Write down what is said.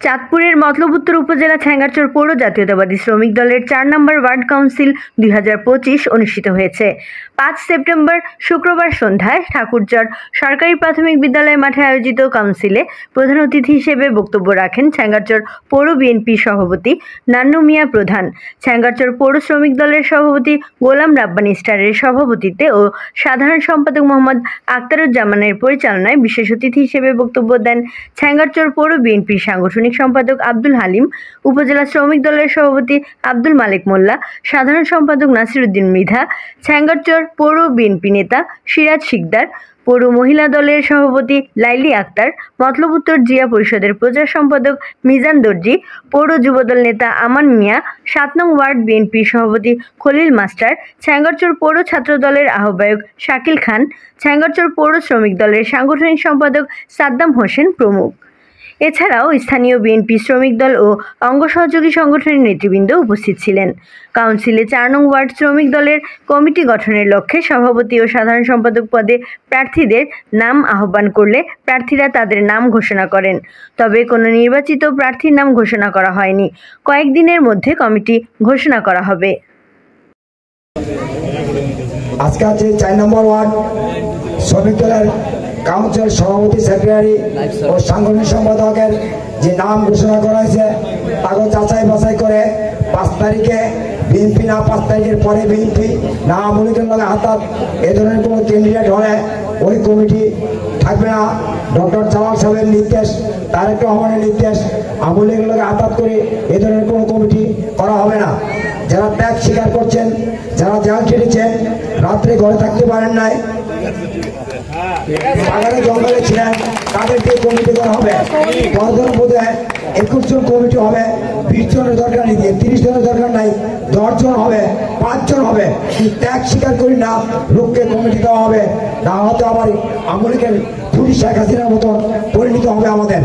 চাঁদপুরের মতলব উত্তর উপজেলা ছেঙ্গারচর পৌর জাতীয়তাবাদী শ্রমিক দলের ৪ নম্বর ওয়ার্ড কাউন্সিল ২০২৫ অনুষ্ঠিত হয়েছে। ৫ সেপ্টেম্বর শুক্রবার সন্ধ্যায় ঠাকুরচর সরকারি প্রাথমিক বিদ্যালয় মাঠে আয়োজিত কাউন্সিলে প্রধান অতিথি হিসেবে বক্তব্য রাখেন ছেঙ্গারচর পৌর বিএনপি সভাপতি নান্নু মিয়া প্রধান, ছেঙ্গারচর পৌর শ্রমিক দলের সভাপতি গোলাম রাব্বানী স্টারের সভাপতিত্বে ও সাধারণ সম্পাদক মোহাম্মদ আখতারুজ্জামানের পরিচালনায় বিশেষ অতিথি হিসেবে বক্তব্য দেন ছেঙ্গারচর পৌর বিএনপির সাংগঠনিক সম্পাদক আব্দুল হালিম, উপজেলা শ্রমিক দলের সভাপতি আব্দুল মালিক মোল্লা, সাধারণ সম্পাদক নাসির উদ্দিন মৃধা, ছেঙ্গারচর পৌর বিএনপি নেতা সিরাজ শিকদার, পৌর মহিলা দলের সভাপতি লাইলি আক্তার, মতলব উত্তর জিয়া পরিষদের প্রচার সম্পাদক মিজান দর্জি, পৌর যুবদল নেতা আমান মিয়া, ৭ নং ওয়ার্ড বিএনপির সভাপতি খলিল মাস্টার, ছেঙ্গারচর পৌর ছাত্র দলের আহ্বায়ক শাকিল খান, ছেঙ্গারচর পৌর শ্রমিক দলের সাংগঠনিক সম্পাদক সাদ্দাম হোসেন প্রমুখ। এছাড়াও স্থানীয় বিএনপি, শ্রমিক দল ও অঙ্গ সহযোগী সংগঠনের নেতৃবৃন্দ উপস্থিত ছিলেন। কাউন্সিলে ৪ নং ওয়ার্ড শ্রমিক দলের কমিটি গঠনের লক্ষ্যে সভাপতি ও সাধারণ সম্পাদক পদে প্রার্থীদের নাম আহ্বান করলে প্রার্থীরা তাদের নাম ঘোষণা করেন। তবে কোনো নির্বাচিত প্রার্থীর নাম ঘোষণা করা হয়নি। কয়েকদিনের মধ্যে কমিটি ঘোষণা করা হবে। আজকে আছে ৪ নম্বর ওয়ার্ড শ্রমিক দলের কাউন্সিল সভাপতি, সেক্রেটারি ও সাংগঠনিক সম্পাদকের যে নাম ঘোষণা করা হয়েছে তাকে যাচাই বাছাই করে ৫ তারিখে বিএনপি না ৫ তারিখের পরে বিএনপি না আওয়ামী লীগের লগে হাতাত এ ধরনের কোনো ক্যান্ডিডেট হলে ওই কমিটি থাকবে না। ডক্টর জামাল সাহেবের নির্দেশ, তারেক রহমানের নির্দেশ, আওয়ামী লীগের লগে হাতাত করে এ ধরনের কোনো কমিটি করা হবে না। যারা ত্যাগ স্বীকার করছেন, যারা জেল খেটেছেন, রাত্রে ঘরে থাকতে পারেন নাই, বাগানে জঙ্গলে ছিলেন, তাদেরকে কমিটি করা হবে। ১০ জন বোধ হয় ২১ জন কমিটি হবে। ২০ জনের দরকার নেই, ৩০ জনের দরকার নাই, ১০ জন হবে, ৫ জন হবে। ত্যাগ স্বীকার করি না লোককে কমিটি দেওয়া হবে, না হয়তো আবার আওয়ামী লীগের পুলিশ শেখ হাসিনার মতন পরিণত হবে আমাদের।